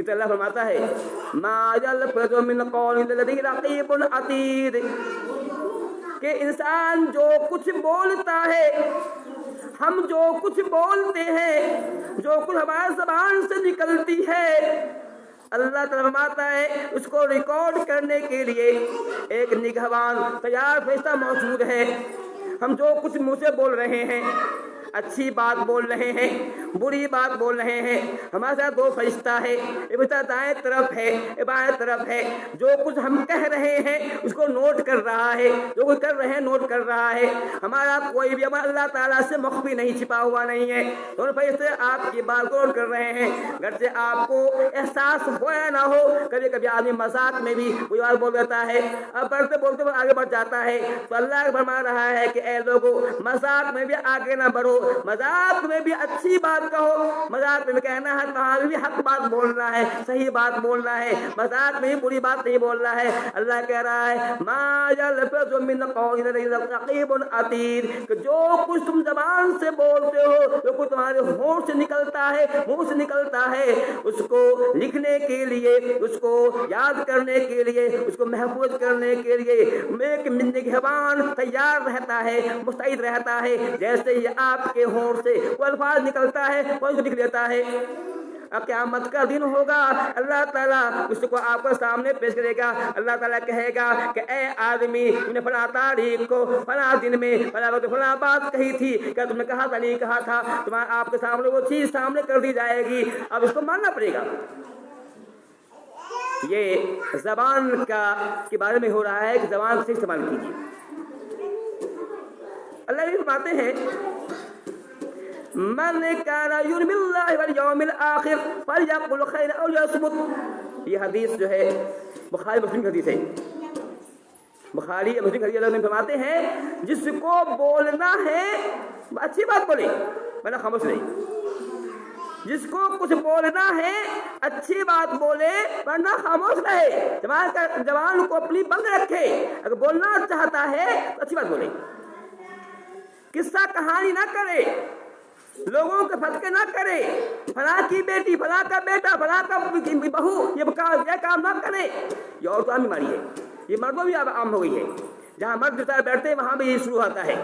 تو اللہ فرماتا ہے ما یلفظ من قول الا لدیہ رقیب عتید، کہ انسان جو کچھ بولتا ہے، ہم جو کچھ بولتے ہیں، جو کچھ ہماری زبان سے نکلتی ہے، اللہ تعالیٰ فرماتا ہے اس کو ریکارڈ کرنے کے لیے ایک نگہبان تیار فرشتہ موجود ہے۔ ہم جو کچھ منہ سے بول رہے ہیں، اچھی بات بول رہے ہیں، بری بات بول رہے ہیں، ہمارے ساتھ دو فرشتہ ہے، ایک فرشتہ دائیں طرف ہے، ایک بائیں طرف ہے، جو کچھ ہم کہہ رہے ہیں اس کو نوٹ کر رہا ہے، جو کچھ کر رہے ہیں نوٹ کر رہا ہے۔ ہمارا کوئی بھی عمل اللہ تعالیٰ سے مخفی نہیں، چھپا ہوا نہیں ہے۔ دونوں فرشتے آپ کی بات کو نوٹ کر رہے ہیں، گرچہ آپ کو احساس ہو یا نہ ہو، کبھی کبھی آدمی مذاق میں بھی کوئی بات بول دیتا ہے، اب بڑھتے بولتے وہ آگے بڑھ جاتا ہے، تو اللہ فرما رہا ہے کہ اے لوگوں مذاق میں بھی آگے نہ بڑھو، مذاق میں بھی اچھی بات کہو، مذاق میں بھی کہنا ہے وہاں بھی حق بات بولنا ہے، صحیح بات بولنا ہے، مذاق میں بھی بری بات نہیں بولنا ہے۔ اللہ کہہ رہا ہے ما یلفظ من قول الا لدیہ رقیب عتید، کہ جو کچھ تم زبان سے بولتے ہو، جو کچھ تمہارے ہونٹ سے نکلتا ہے، منہ سے نکلتا ہے، اس کو لکھنے کے لیے، اس کو یاد کرنے کے لیے، اس کو محفوظ کرنے کے لیے ایک نگہبان تیار رہتا ہے، مستعد رہتا ہے۔ جیسے یہ آپ کے ہونٹ سے وہ الفاظ نکلتا ہے وہ اس کو لکھ لیتا ہے۔ اب قیامت کا دن ہوگا، اللہ تعالیٰ اس کو آپ کو سامنے پیش کرے گا، اللہ تعالیٰ کہے گا کہ اے آدمی تم نے فلاں تاریخ کو فلاں دن میں فلاں وقت فلاں بات کہی تھی، کیا تم نے کہا تھا نہیں کہا تھا؟ تمہارے آپ کے سامنے وہ چیز سامنے کر دی جائے گی، اب اس کو ماننا پڑے گا۔ یہ زبان کے بارے میں ہو رہا ہے کہ زبان سے استعمال کیجیے۔ اللہ بھی فرماتے ہیں من کان یؤمن باللہ والیوم الآخر فلیقل خیرا او لیصمت۔ یہ حدیث جو ہے بخاری مسلم کی حدیث ہے، بخاری مسلم کی حدیث۔ اللہ فرماتے ہیں جس کو بولنا ہے اچھی بات بولے ورنہ خاموش نہیں، جس کو کچھ بولنا ہے اچھی بات بولے ورنہ خاموش رہے، زبان کو اپنی بند رکھے، اگر بولنا چاہتا ہے تو اچھی بات بولے، قصہ کہانی نہ کرے، لوگوں کے فتقے نہ کرے، فلاں کی بیٹی فلاں کا بیٹا فلاں کا بہو یہ کام نہ کرے۔ یہ عورتوں عام بیماری ہے، یہ مردوں بھی عام ہو گئی ہے، جہاں مرد کے بیٹھتے ہیں وہاں بھی یہ شروع ہوتا ہے،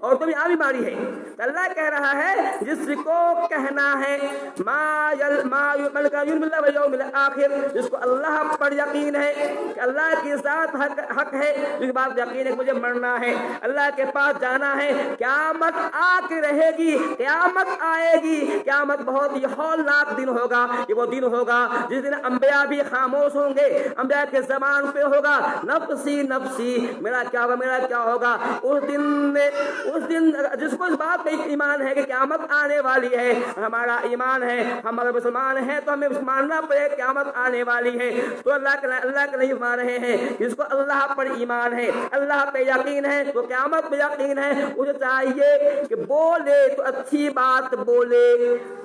عورتوں بھی عام بیماری ہے۔ تو اللہ کہہ رہا ہے جس کو کہنا ہے من کان یؤمن باللہ والیوم الآخر، جس کو اللہ پر یقین ہے کہ اللہ کی ذات حق ہے، جس بات یقین ہے کہ مجھے مرنا ہے، اللہ کے پاس جانا ہے، قیامت آ کے رہے گی، قیامت آئے گی، قیامت بہت ہی ہولناک دن ہوگا۔ یہ وہ دن ہوگا جس دن انبیاء بھی خاموش ہوں گے، انبیاء کے زبان پہ ہوگا نفسی نفسی، میرا کیا ہوگا میرا کیا ہوگا۔ اس دن جس کو اس بات پہ ایمان ہے کہ قیامت آنے والی ہے، ہمارا ایمان ہے، ہم اگر مسلمان ہیں تو ہمیں ماننا پڑے قیامت آنے والی ہے، تو اللہ کے نہیں مان رہے ہیں۔ جس کو اللہ پر ایمان ہے، اللہ پہ یقین ہے، تو قیامت پہ یقین ہے، اسے چاہیے کہ بولے تو اچھی بات بولے،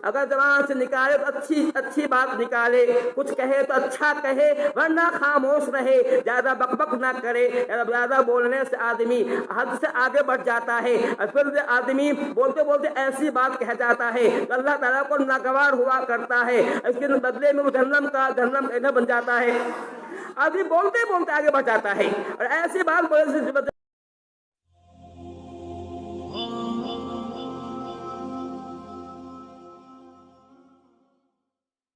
اگر زبان سے نکالے تو اچھی بات نکالے، کچھ کہے تو اچھا کہے ورنہ خاموش رہے، زیادہ بک بک نہ کرے۔ زیادہ بولنے سے آدمی حد سے آگے بڑھ جاتا ہے، اور پھر آدمی بولتے بولتے ایسی بات کہہ جاتا ہے تو اللہ تعالیٰ کو ناگوار ہوا کرتا ہے، اس کے بدلے میں وہ جہنم کا بن جاتا ہے۔ آدمی بولتے بولتے آگے بڑھ جاتا ہے اور ایسی بات بولنے سے